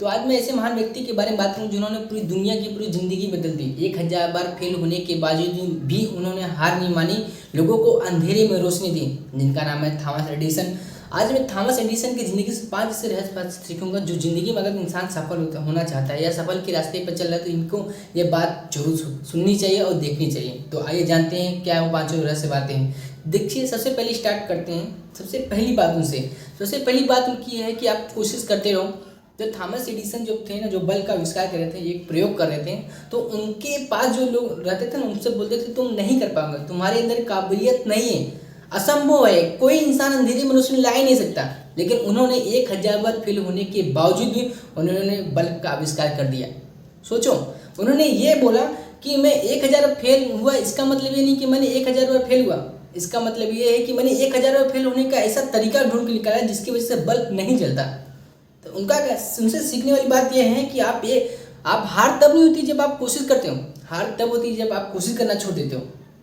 तो आज मैं ऐसे महान व्यक्ति के बारे में बात करूँ जिन्होंने पूरी दुनिया की पूरी ज़िंदगी बदल दी। 1000 बार फेल होने के बावजूद भी उन्होंने हार नहीं मानी, लोगों को अंधेरे में रोशनी दी, जिनका नाम है थॉमस एडिसन। आज मैं थॉमस एडिसन की ज़िंदगी से 5 ऐसे रहस्य सीखूंगा जो ज़िंदगी में अगर इंसान सफल होना चाहता है या सफल के रास्ते पर चल रहा है तो इनको ये बात जरूर सुननी चाहिए और देखनी चाहिए। तो आइए जानते हैं क्या वो 5 रहस्य बातें हैं। देखिए, सबसे पहले स्टार्ट करते हैं सबसे पहली बात उनसे। सबसे पहली बात उनकी है कि आप कोशिश करते रहो। जो थॉमस एडिसन जो थे ना, जो बल्ब का आविष्कार कर रहे थे, एक प्रयोग कर रहे थे, तो उनके पास जो लोग रहते थे ना उनसे बोलते थे तुम नहीं कर पाओगे, तुम्हारे अंदर काबिलियत नहीं है, असंभव है, कोई इंसान अंधेरे में रोशनी ला ही नहीं सकता। लेकिन उन्होंने 1000 बार फेल होने के बावजूद भी उन्होंने बल्ब का आविष्कार कर दिया। सोचो, उन्होंने ये बोला कि मैं 1000 बार फेल हुआ, इसका मतलब ये नहीं कि मैंने 1000 बार फेल हुआ, इसका मतलब ये है कि मैंने 1000 बार फेल होने का ऐसा तरीका ढूंढ के निकाला जिसकी वजह से बल्ब नहीं जलता। तो उनसे सीखने वाली बात यह है कि आप हार तब नहीं होती जब आप कोशिश करते हो, हार तब होती है जब आप कोशिश करना छोड़ देते हो।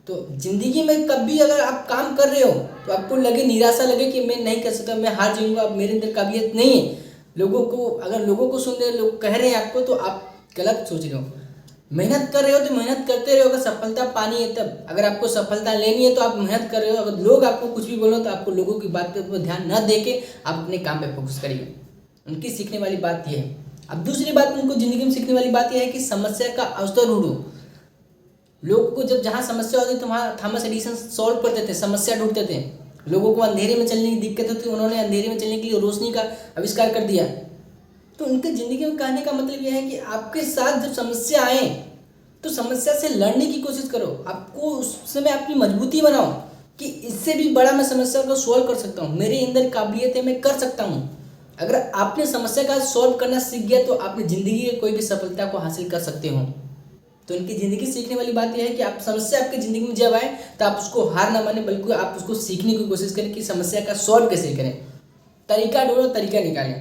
तो जिंदगी में कभी अगर आप काम कर रहे हो तो आपको लगे, निराशा लगे कि मैं नहीं कर सकता, मैं हार जाऊंगा, मेरे अंदर काबिलियत नहीं है, लोगों को सुन रहे, लोग कह रहे हैं आपको, तो आप गलत सोच रहे हो। मेहनत कर रहे हो तो मेहनत करते रहो, अगर सफलता पानी है तब। अगर आपको सफलता लेनी है तो आप मेहनत कर रहे हो, अगर लोग आपको कुछ भी बोलो तो आपको लोगों की बात पर ध्यान न दे के आप अपने काम पे फोकस करिए। उनकी सीखने वाली बात यह है। अब दूसरी बात उनको जिंदगी में सीखने वाली बात यह है कि समस्या का अवसर ढूंढो। लोगों को जहाँ समस्या होती है तो वहाँ थॉमस एडिसन सॉल्व करते थे, समस्या ढूंढते थे। लोगों को अंधेरे में चलने की दिक्कत होती है, उन्होंने अंधेरे में चलने के लिए रोशनी का आविष्कार कर दिया। तो उनके ज़िंदगी में कहने का मतलब यह है कि आपके साथ जब समस्या आए तो समस्या से लड़ने की कोशिश करो। आपको उस समय अपनी मजबूती बनाओ कि इससे भी बड़ा मैं समस्या को सॉल्व कर सकता हूँ, मेरे अंदर काबिलियत है, मैं कर सकता हूँ। अगर आपने समस्या का सॉल्व करना सीख गया तो आपने ज़िंदगी में कोई भी सफलता को हासिल कर सकते हो। तो इनकी ज़िंदगी सीखने वाली बात यह है कि आप समस्या आपकी ज़िंदगी में जब आए तो आप उसको हार ना माने, बल्कि आप उसको सीखने की कोशिश करें कि समस्या का सॉल्व कैसे करें, तरीका ढूंढो, तरीका निकालें।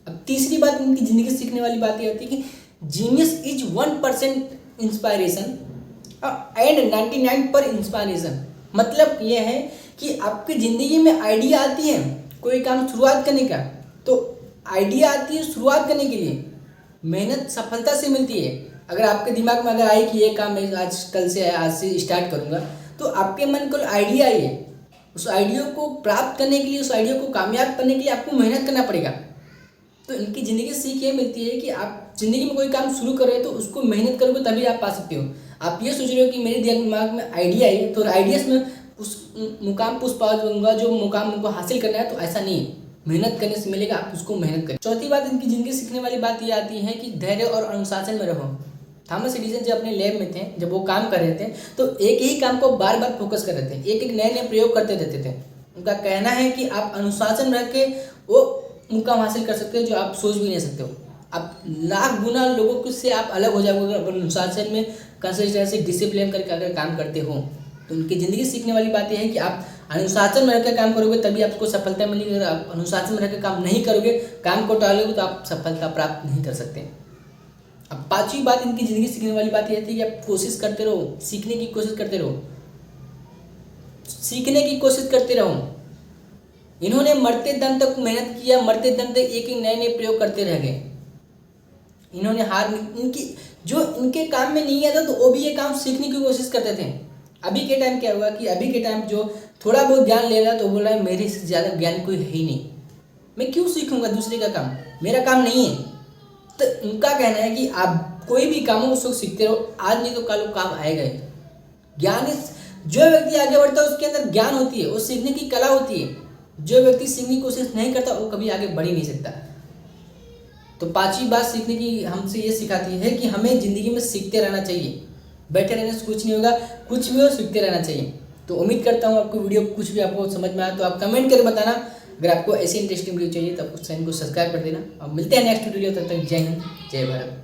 अब तीसरी बात इनकी ज़िंदगी सीखने वाली बात यह होती है कि जीनियस इज 1% इंस्पायरेशन एंड 99 पर इंस्पायरेशन। मतलब यह है कि आपकी ज़िंदगी में आइडिया आती है कोई काम शुरुआत करने का, तो आइडिया आती है शुरुआत करने के लिए, मेहनत सफलता से मिलती है। अगर आपके दिमाग में अगर आए कि ये काम मैं आज से स्टार्ट करूँगा, तो आपके मन को आइडिया आई है, उस आइडिया को प्राप्त करने के लिए, उस आइडिया को कामयाब करने के लिए आपको मेहनत करना पड़ेगा। तो इनकी ज़िंदगी सीख ये मिलती है कि आप ज़िंदगी में कोई काम शुरू कर रहे हो तो उसको मेहनत करोगे तभी आप पा सकते हो। आप ये सोच रहे हो कि मेरे दिमाग में आइडिया है तो आइडिया में उस मुकाम पर पाऊंगा जो मुकाम उनको हासिल करना है, तो ऐसा नहीं है, मेहनत करने से मिलेगा, आप उसको मेहनत करें। चौथी बात इनकी ज़िंदगी सीखने वाली बात ये आती है कि धैर्य और अनुशासन में रहो। थॉमस एडिसन जब अपने लैब में थे, जब वो काम कर रहे थे तो एक ही काम को बार बार फोकस कर रहे थे, एक नए नए प्रयोग करते रहते थे। उनका कहना है कि आप अनुशासन रख के वो मुकाम हासिल कर सकते हो जो आप सोच भी नहीं सकते हो। आप लाख गुना लोगों से आप अलग हो जाओगे अगर अनुशासन में कंसिस्टेंसी डिसिप्लिन करके अगर काम करते हो। तो उनकी ज़िंदगी सीखने वाली बात यह है कि आप अनुशासन में रहकर काम करोगे तभी आपको सफलता मिलेगी। अगर आप अनुशासन में रहकर काम नहीं करोगे, काम को टालोगे, तो आप सफलता प्राप्त नहीं कर सकते। अब पांचवी बात इनकी ज़िंदगी सीखने वाली बात यह थी कि आप कोशिश करते रहो, सीखने की कोशिश करते रहो, सीखने की कोशिश करते रहो। इन्होंने मरते दम तक मेहनत किया, मरते दम तक एक एक नए नए प्रयोग करते रह गए। इन्होंने इनके काम में नहीं आता तो वो भी ये काम सीखने की कोशिश करते थे। अभी के टाइम क्या हुआ कि अभी के टाइम जो थोड़ा बहुत ज्ञान ले रहा तो बोल रहा है मेरे से ज़्यादा ज्ञान कोई है ही नहीं, मैं क्यों सीखूंगा दूसरे का काम, मेरा काम नहीं है। तो उनका कहना है कि आप कोई भी काम हो उसको सीखते रहो, आज नहीं तो कल काम आएगा। ज्ञान जो व्यक्ति आगे बढ़ता है उसके अंदर ज्ञान होती है, वो सीखने की कला होती है। जो व्यक्ति सीखने की कोशिश नहीं करता वो कभी आगे बढ़ ही नहीं सकता। तो पांचवी बात सीखने की हमसे ये सिखाती है कि हमें ज़िंदगी में सीखते रहना चाहिए, बैठे रहने से कुछ नहीं होगा, कुछ भी हो सीखते रहना चाहिए। तो उम्मीद करता हूँ आपको वीडियो कुछ भी आपको समझ में आया तो आप कमेंट करके बताना। अगर आपको ऐसी इंटरेस्टिंग वीडियो चाहिए तो आप चैनल को सब्सक्राइब कर देना। अब मिलते हैं नेक्स्ट वीडियो, तब तक जय हिंद, जय भारत।